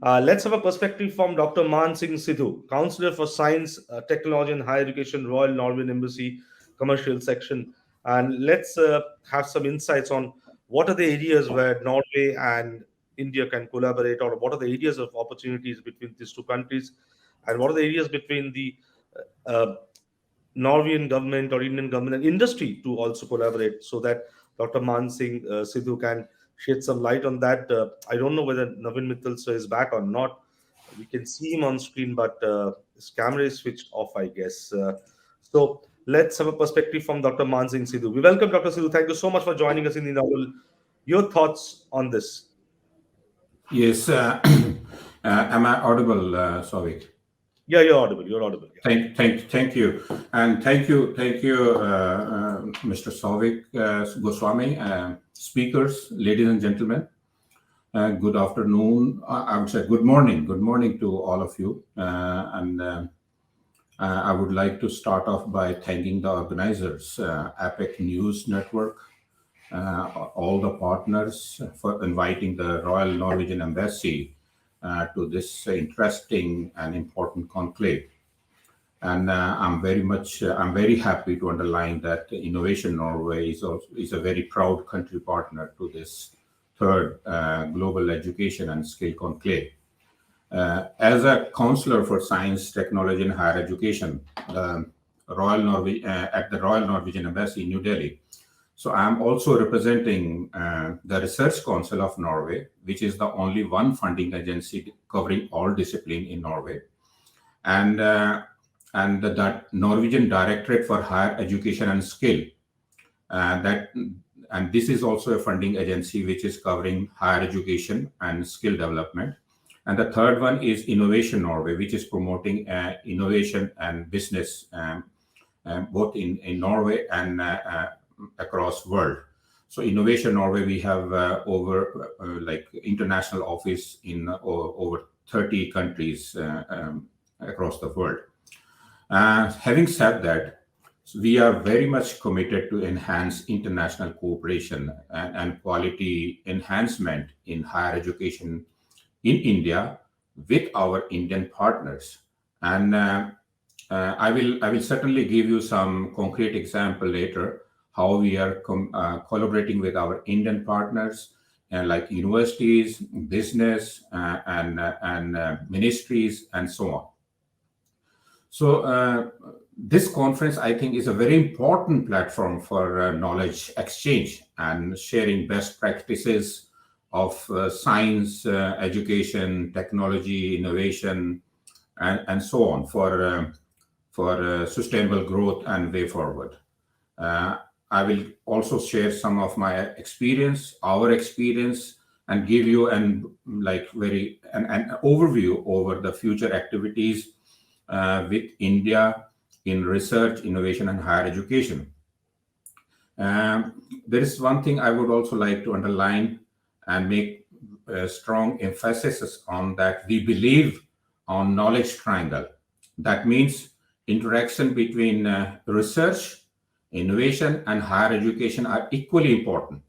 Let's have a perspective from Dr. Maan Singh Sidhu, Counsellor for Science, Technology and Higher Education, Royal Norwegian Embassy, Commercial Section. And let's have some insights on what are the areas where Norway and India can collaborate, or what are the areas of opportunities between these two countries, and what are the areas between the uh, Norwegian government or Indian government and industry to also collaborate, so that Dr. Man Singh Sidhu can shed some light on that. I don't know whether Navin Mittal sir is back or not. We can see him on screen, but his camera is switched off, I guess. So let's have a perspective from Dr. Man Singh Sidhu. We welcome Dr. Sidhu. Thank you so much for joining us in the novel. Your thoughts on this? Yes, am I audible, Souvik? Yeah, you're audible. You're audible. Yeah. Thank you, and thank you, Mr. Souvik Goswami, speakers, ladies and gentlemen. Good afternoon. I would say good morning to all of you. I would like to start off by thanking the organizers, APAC News Network, all the partners for inviting the Royal Norwegian Embassy to this interesting and important conclave. And I'm very happy to underline that Innovation Norway is a very proud country partner to this third Global Education and Skill Conclave. As a counselor for science, technology, and higher education at the Royal Norwegian Embassy in New Delhi, so I'm also representing the Research Council of Norway, which is the only one funding agency covering all discipline in Norway, and the Norwegian Directorate for Higher Education and Skill. And this is also a funding agency which is covering higher education and skill development. And the third one is Innovation Norway, which is promoting innovation and business both in Norway and across world. So Innovation Norway, we have over international office in over 30 countries across the world. Having said that, we are very much committed to enhance international cooperation and quality enhancement in higher education in India with our Indian partners. And I will certainly give you some concrete example later how we are collaborating with our Indian partners like universities, business, and ministries, and so on. So this conference, I think, is a very important platform for knowledge exchange and sharing best practices of science, education, technology, innovation, and so on for sustainable growth and way forward. I will also share some of my experience, our experience, and give you an overview over the future activities with India in research, innovation, and higher education. There is one thing I would also like to underline and make a strong emphasis on, that we believe on knowledge triangle. That means interaction between research, innovation, and higher education are equally important.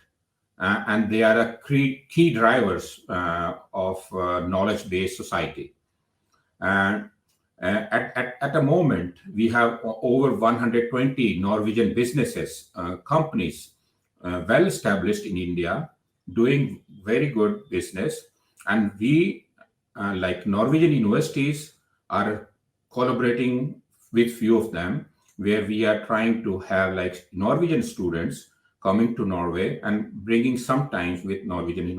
And they are key drivers of knowledge-based society. At the moment, we have over 120 Norwegian businesses, companies, well established in India, doing very good business. And we, like Norwegian universities, are collaborating with few of them, where we are trying to have like Norwegian students coming to Norway and bringing sometimes with Norwegian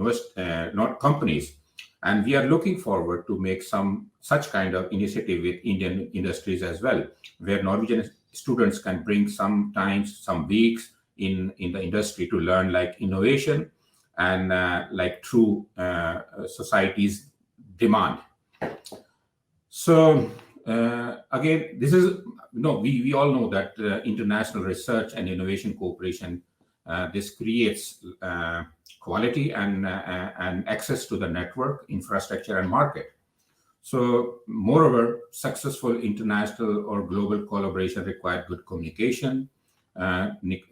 companies. And we are looking forward to make some such kind of initiative with Indian industries as well, where Norwegian students can bring sometimes some weeks in the industry to learn like innovation and like true society's demand. So again, this is we all know that international research and innovation cooperation this creates quality and access to the network, infrastructure, and market. So, moreover, successful international or global collaboration requires good communication,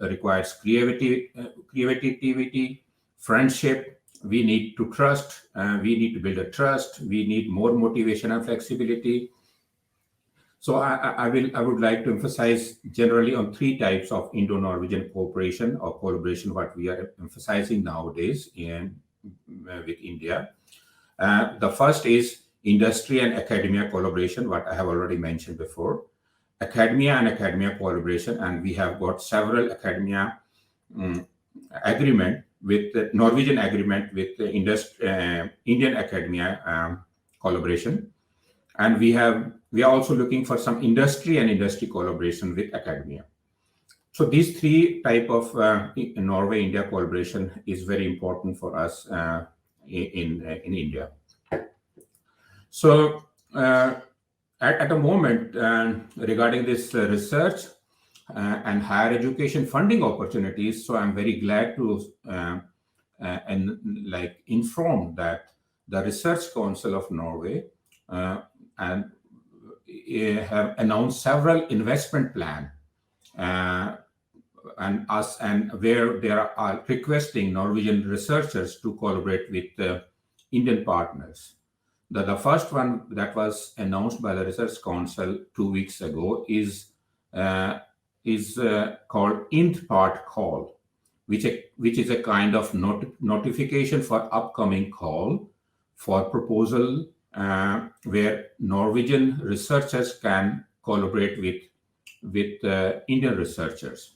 requires creativity, friendship, we need to trust, we need to build a trust, we need more motivation and flexibility. So I would like to emphasize generally on three types of Indo-Norwegian cooperation or collaboration, what we are emphasizing nowadays with India. The first is industry and academia collaboration, what I have already mentioned before. Academia and academia collaboration, and we have got several academia agreement with the Norwegian agreement with the Indian academia collaboration, and we are also looking for some industry and industry collaboration with academia. So these three type of Norway-India collaboration is very important for us in India. So at the moment, regarding this research and higher education funding opportunities, so I'm very glad to inform that the Research Council of Norway and have announced several investment plan and where they are requesting Norwegian researchers to collaborate with Indian partners. The first one that was announced by the Research Council 2 weeks ago is called INT-Part Call, which is a kind of notification for upcoming call for proposal where Norwegian researchers can collaborate with Indian researchers.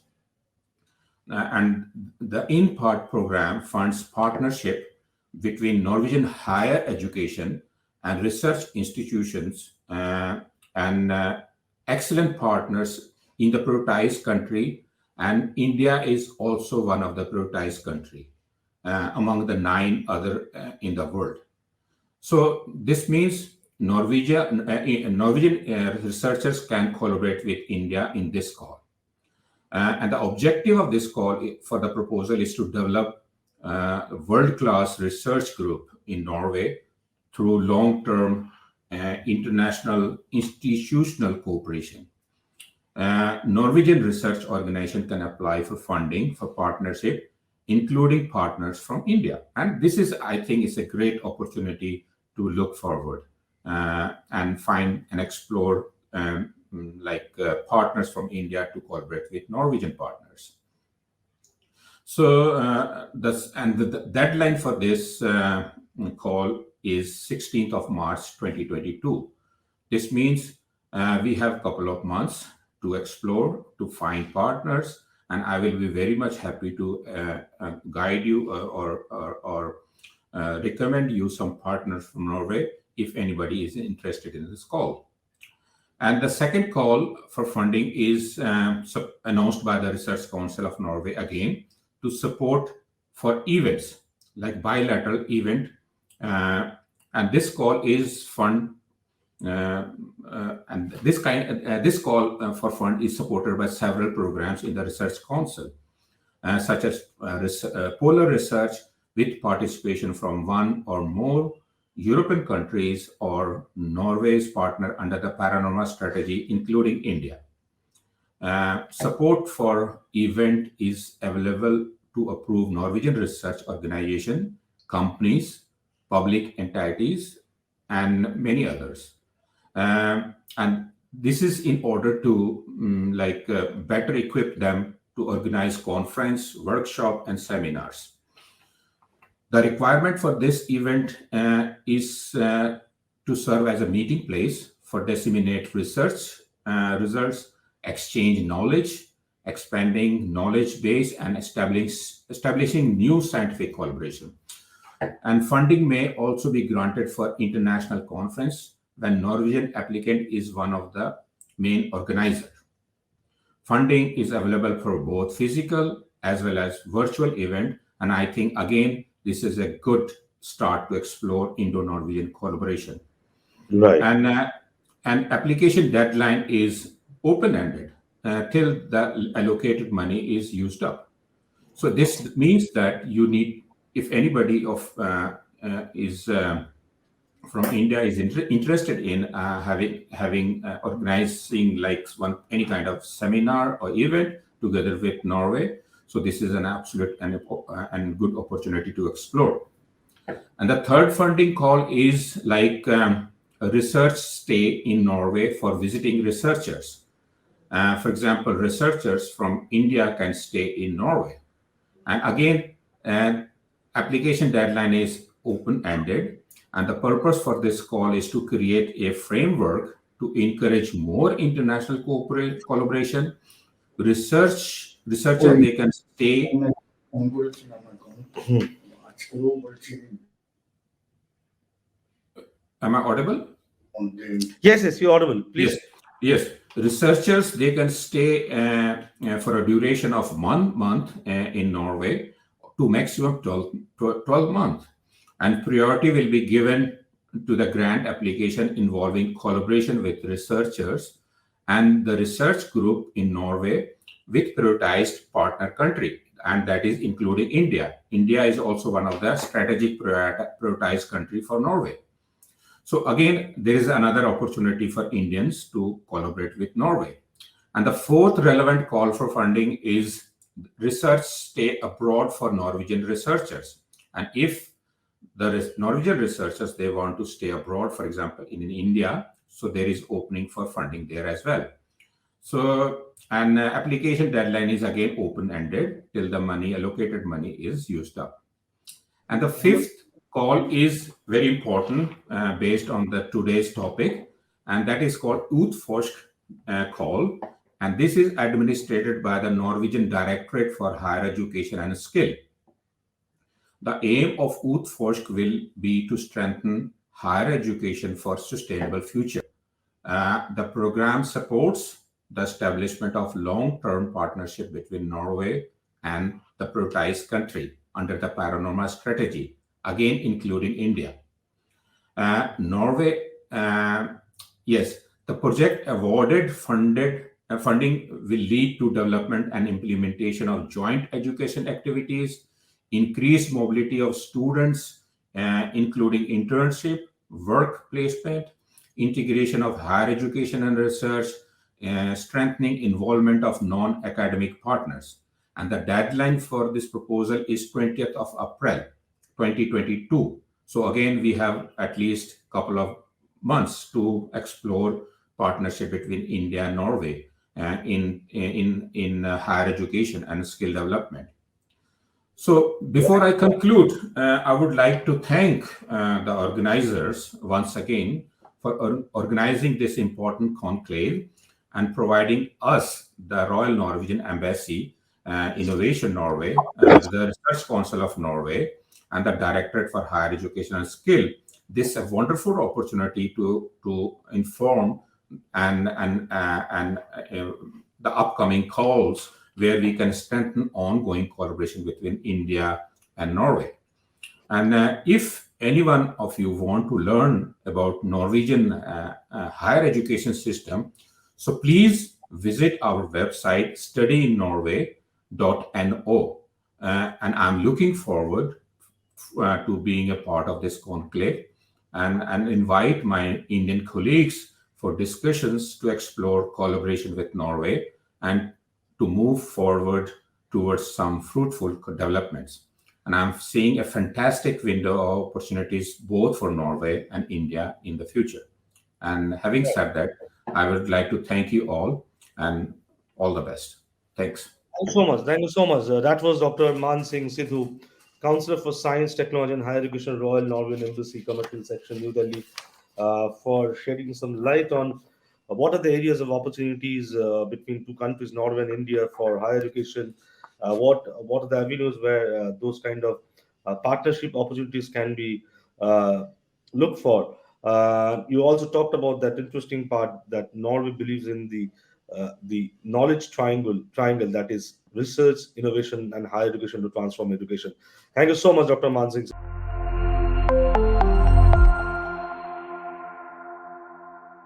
And the INT-Part program funds partnership between Norwegian higher education and research institutions and excellent partners in the prioritized country, and India is also one of the prioritized country among the 9 other in the world. So this means Norwegian researchers can collaborate with India in this call. And the objective of this call for the proposal is to develop a world-class research group in Norway through long-term international institutional cooperation. Norwegian research organization can apply for funding for partnership, including partners from India. And this is, I think, is a great opportunity to look forward and find and explore partners from India to collaborate with Norwegian partners. So the deadline for this call is 16th of March 2022. This means we have a couple of months to explore, to find partners, and I will be very much happy to guide you or recommend you some partners from Norway if anybody is interested in this call. And the second call for funding is announced by the Research Council of Norway again to support for events like bilateral event, and this call is fund. And this call for fund is supported by several programs in the Research Council, such as polar research with participation from one or more European countries or Norway's partner under the Paranormal strategy, including India. Support for event is available to approve Norwegian research organization, companies, public entities, and many others. And this is in order to better equip them to organize conference, workshop, and seminars. The requirement for this event is to serve as a meeting place for disseminate research results, exchange knowledge, expanding knowledge base, and establishing new scientific collaboration. And funding may also be granted for international conference when Norwegian applicant is one of the main organizers. Funding is available for both physical as well as virtual event, and I think again this is a good start to explore Indo-Norwegian collaboration. Right. And application deadline is open-ended till the allocated money is used up. So this means that you need, if anybody is from India is interested in organizing any kind of seminar or event together with Norway. So this is an absolute and good opportunity to explore. And the third funding call is like a research stay in Norway for visiting researchers. For example, researchers from India can stay in Norway. And again, application deadline is open-ended. And the purpose for this call is to create a framework to encourage more international collaboration. Researcher, they can stay. Am I audible? Yes, yes, you're audible. Yes, Please. yes. Researchers, they can stay for a duration of 1 month in Norway to maximum 12 months. And priority will be given to the grant application involving collaboration with researchers and the research group in Norway with prioritized partner country, and that is including India. India is also one of the strategic prioritized country for Norway. So again, there is another opportunity for Indians to collaborate with Norway. And the fourth relevant call for funding is research stay abroad for Norwegian researchers. And if the Norwegian researchers, they want to stay abroad, for example, in India, so there is opening for funding there as well. So an application deadline is again open-ended till the allocated money is used up. And the fifth call is very important based on the today's topic, and that is called Utforsk call. And this is administered by the Norwegian Directorate for Higher Education and Skill. The aim of Utforsk will be to strengthen higher education for sustainable future. The program supports the establishment of long-term partnership between Norway and the prioritized country under the Paranormal strategy, again including India. Norway, yes, the project awarded funding will lead to development and implementation of joint education activities, increased mobility of students, including internship, work placement, integration of higher education and research, strengthening involvement of non-academic partners. And the deadline for this proposal is 20th of April 2022. So again, we have at least a couple of months to explore partnership between India and Norway in higher education and skill development. So before I conclude, I would like to thank the organizers once again for organizing this important conclave and providing us, the Royal Norwegian Embassy, Innovation Norway, the Research Council of Norway, and the Directorate for Higher Education and Skill, this a wonderful opportunity to inform and the upcoming calls where we can strengthen ongoing collaboration between India and Norway. And if any one of you want to learn about Norwegian higher education system, so please visit our website studyinnorway.no. And I'm looking forward to being a part of this conclave and invite my Indian colleagues for discussions to explore collaboration with Norway and to move forward towards some fruitful developments. And I'm seeing a fantastic window of opportunities both for Norway and India in the future. And having said that, I would like to thank you all and all the best. Thanks. Thank you so much. Thank you so much. That was Dr. Maan Singh Sidhu, Counselor for Science, Technology and Higher Education, Royal Norwegian Embassy, Commercial Section, New Delhi, for shedding some light on what are the areas of opportunities between two countries, Norway and India, for higher education. What are the avenues where those kind of partnership opportunities can be uh, looked for. You also talked about that interesting part that Norway believes in the knowledge triangle that is research, innovation, and higher education to transform education. Thank you so much, Dr. Mansingh.